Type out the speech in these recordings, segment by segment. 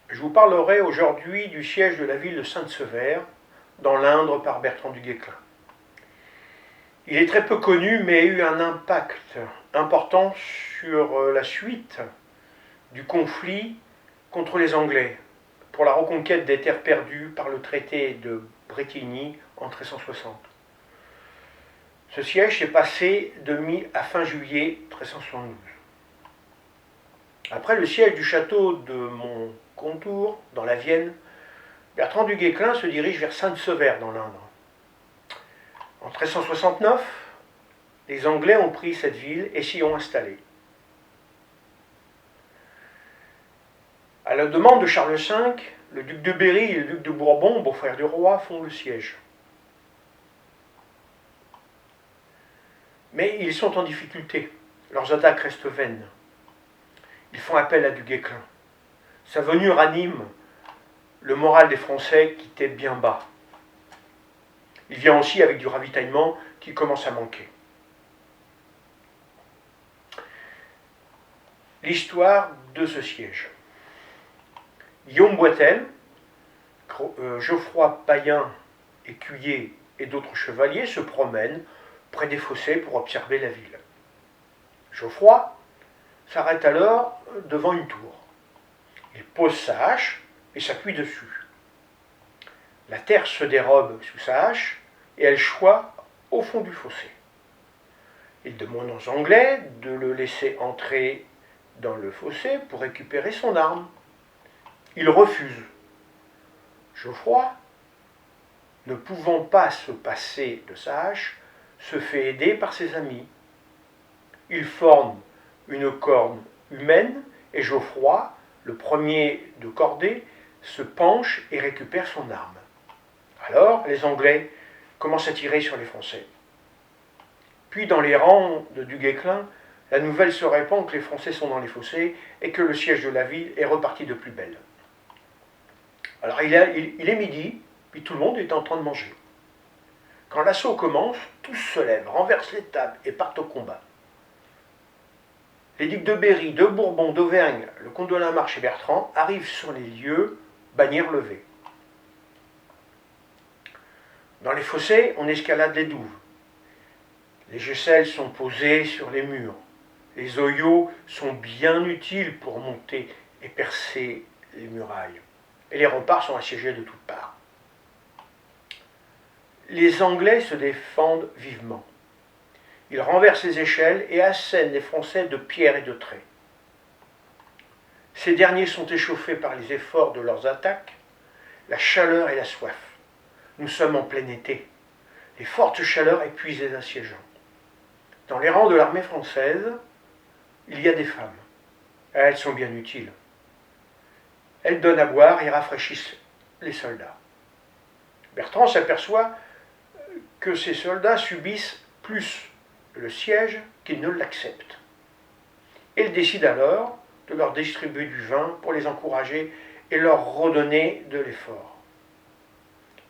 Je vous parlerai aujourd'hui du siège de la ville de Sainte-Sevère, dans l'Indre, par Bertrand du Guesclin. Il est très peu connu, mais a eu un impact important sur la suite du conflit contre les Anglais, pour la reconquête des terres perdues par le traité de Bretigny en 1360. Ce siège s'est passé de mi à fin juillet 1372. Après le siège du château de Montcontour, dans la Vienne, Bertrand du Guesclin se dirige vers Sainte-Sevère, dans l'Indre. En 1369, les Anglais ont pris cette ville et s'y ont installés. À la demande de Charles V, le duc de Berry et le duc de Bourbon, beau-frère du roi, font le siège. Mais ils sont en difficulté. Leurs attaques restent vaines. Ils font appel à du Guesclin. Sa venue ranime le moral des Français qui était bien bas. Il vient aussi avec du ravitaillement qui commence à manquer. L'histoire de ce siège. Guillaume Boitel, Geoffroy Payen, écuyer et d'autres chevaliers se promènent près des fossés pour observer la ville. Geoffroy s'arrête alors devant une tour. Il pose sa hache et s'appuie dessus. La terre se dérobe sous sa hache et elle choit au fond du fossé. Il demande aux Anglais de le laisser entrer dans le fossé pour récupérer son arme. Il refuse. Geoffroy, ne pouvant pas se passer de sa hache, se fait aider par ses amis. Ils forment une corne humaine et Geoffroy, le premier de cordée, se penche et récupère son arme. Alors, les Anglais commencent à tirer sur les Français. Puis, dans les rangs de du Guesclin, la nouvelle se répand que les Français sont dans les fossés et que le siège de la ville est reparti de plus belle. Alors, il est midi, puis tout le monde est en train de manger. Quand l'assaut commence, tous se lèvent, renversent les tables et partent au combat. Les ducs de Berry, de Bourbon, d'Auvergne, le comte de la Marche et Bertrand arrivent sur les lieux, bannières levées. Dans les fossés, on escalade les douves. Les gécelles sont posées sur les murs. Les oyaux sont bien utiles pour monter et percer les murailles. Et les remparts sont assiégés de toutes parts. Les Anglais se défendent vivement. Ils renversent les échelles et assènent les Français de pierres et de traits. Ces derniers sont échauffés par les efforts de leurs attaques, la chaleur et la soif. Nous sommes en plein été. Les fortes chaleurs épuisent les assiégeants. Dans les rangs de l'armée française, il y a des femmes. Elles sont bien utiles. Elles donnent à boire et rafraîchissent les soldats. Bertrand s'aperçoit que ces soldats subissent plus le siège qu'ils ne l'acceptent. Il décide alors de leur distribuer du vin pour les encourager et leur redonner de l'effort.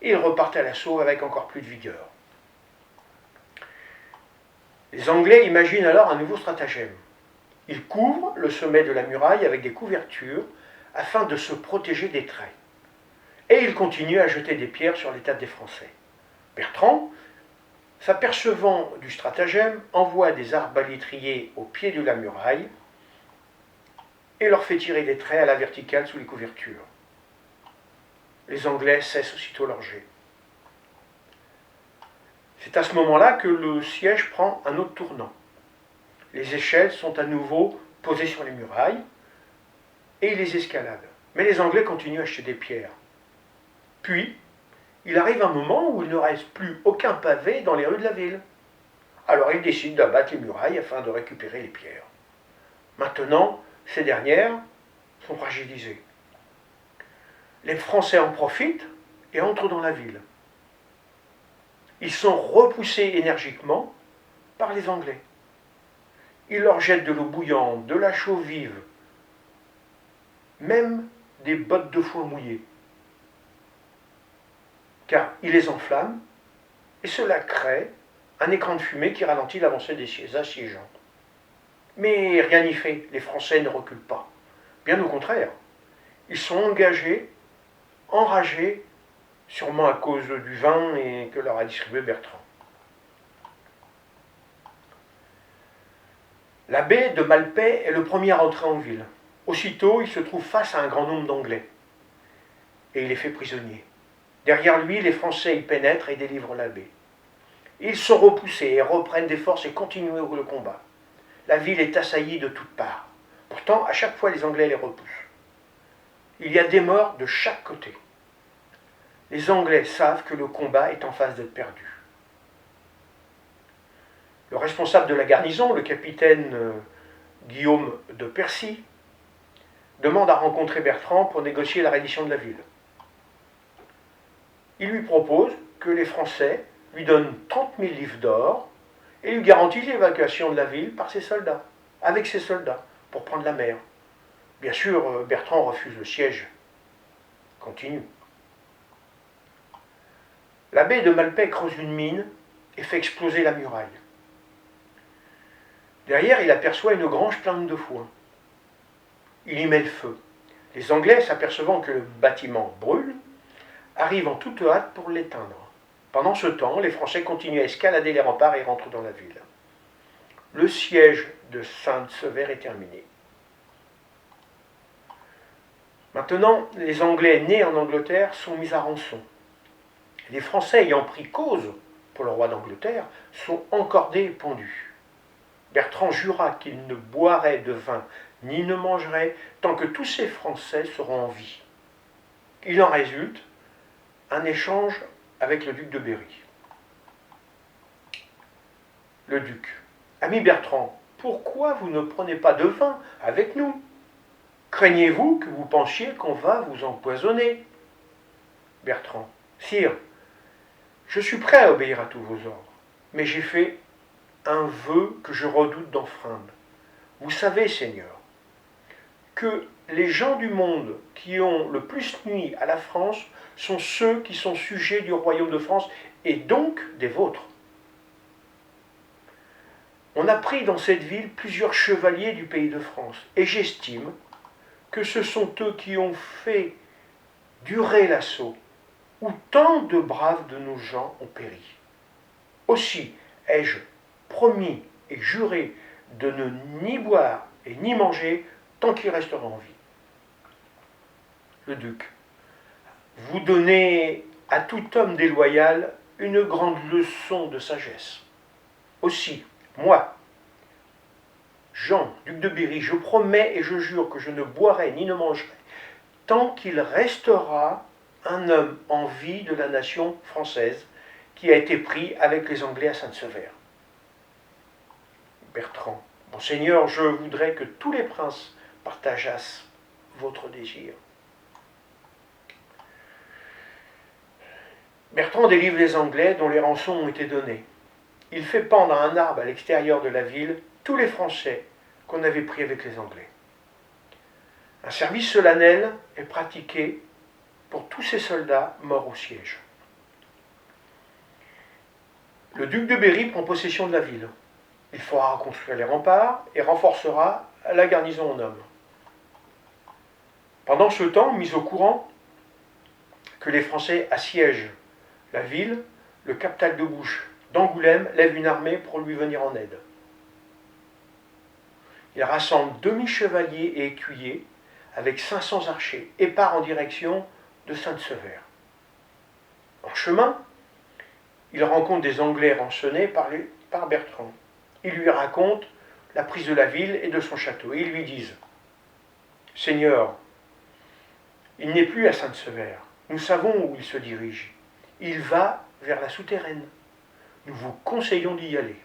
Ils repartent à l'assaut avec encore plus de vigueur. Les Anglais imaginent alors un nouveau stratagème. Ils couvrent le sommet de la muraille avec des couvertures afin de se protéger des traits. Et ils continuent à jeter des pierres sur les têtes des Français. Bertrand, s'apercevant du stratagème, envoie des arbalétriers au pied de la muraille et leur fait tirer des traits à la verticale sous les couvertures. Les Anglais cessent aussitôt leur jet. C'est à ce moment-là que le siège prend un autre tournant. Les échelles sont à nouveau posées sur les murailles et ils les escaladent. Mais les Anglais continuent à jeter des pierres. Puis, il arrive un moment où il ne reste plus aucun pavé dans les rues de la ville. Alors ils décident d'abattre les murailles afin de récupérer les pierres. Maintenant, ces dernières sont fragilisées. Les Français en profitent et entrent dans la ville. Ils sont repoussés énergiquement par les Anglais. Ils leur jettent de l'eau bouillante, de la chaux vive, même des bottes de foin mouillées. Car ils les enflamment et cela crée un écran de fumée qui ralentit l'avancée des assiégeants. Mais rien n'y fait, les Français ne reculent pas. Bien au contraire, Ils sont engagés, enragés, sûrement à cause du vin et que leur a distribué Bertrand. L'abbé de Maltais est le premier à entrer en ville. Aussitôt, il se trouve face à un grand nombre d'Anglais et il est fait prisonnier. Derrière lui, les Français y pénètrent et délivrent l'abbé. Ils sont repoussés et reprennent des forces et continuent le combat. La ville est assaillie de toutes parts. Pourtant, à chaque fois, les Anglais les repoussent. Il y a des morts de chaque côté. Les Anglais savent que le combat est en phase d'être perdu. Le responsable de la garnison, le capitaine Guillaume de Percy, demande à rencontrer Bertrand pour négocier la reddition de la ville. Il lui propose que les Français lui donnent 30 000 livres d'or et lui garantissent l'évacuation de la ville par ses soldats, avec ses soldats, pour prendre la mer. Bien sûr, Bertrand refuse le siège. Continue. L'abbé de Maltais creuse une mine et fait exploser la muraille. Derrière, il aperçoit une grange pleine de foin. Il y met le feu. Les Anglais, s'apercevant que le bâtiment brûle, arrivent en toute hâte pour l'éteindre. Pendant ce temps, les Français continuent à escalader les remparts et rentrent dans la ville. Le siège de Saint-Sever est terminé. Maintenant, les Anglais nés en Angleterre sont mis à rançon. Les Français ayant pris cause pour le roi d'Angleterre sont encordés et pendus. Bertrand jura qu'il ne boirait de vin ni ne mangerait tant que tous ces Français seront en vie. Il en résulte un échange avec le duc de Berry. Le duc. Ami Bertrand, pourquoi vous ne prenez pas de vin avec nous? Craignez-vous que vous pensiez qu'on va vous empoisonner? Bertrand. Sire, je suis prêt à obéir à tous vos ordres, mais j'ai fait un vœu que je redoute d'enfreindre. Vous savez, Seigneur, que les gens du monde qui ont le plus nui à la France sont ceux qui sont sujets du royaume de France et donc des vôtres. On a pris dans cette ville plusieurs chevaliers du pays de France et j'estime que ce sont eux qui ont fait durer l'assaut où tant de braves de nos gens ont péri. Aussi ai-je promis et juré de ne ni boire et ni manger tant qu'il restera en vie. Le duc. Vous donnez à tout homme déloyal une grande leçon de sagesse. Aussi, moi, Jean, duc de Berry, je promets et je jure que je ne boirai ni ne mangerai tant qu'il restera un homme en vie de la nation française qui a été pris avec les Anglais à Saint-Sever. Bertrand. Monseigneur, je voudrais que tous les princes partageassent votre désir. Bertrand délivre les Anglais dont les rançons ont été données. Il fait pendre à un arbre à l'extérieur de la ville tous les Français qu'on avait pris avec les Anglais. Un service solennel est pratiqué pour tous ces soldats morts au siège. Le duc de Berry prend possession de la ville. Il fera reconstruire les remparts et renforcera la garnison en hommes. Pendant ce temps, mis au courant que les Français assiègent la ville, le captal de Bouche d'Angoulême lève une armée pour lui venir en aide. Il rassemble demi-chevaliers et écuyers avec 500 archers et part en direction de Saint-Sever. En chemin, il rencontre des Anglais rançonnés par Bertrand. Ils lui racontent la prise de la ville et de son château. Et ils lui disent « Seigneur, il n'est plus à Saint-Sever. Nous savons où il se dirige. Il va vers la souterraine. Nous vous conseillons d'y aller. »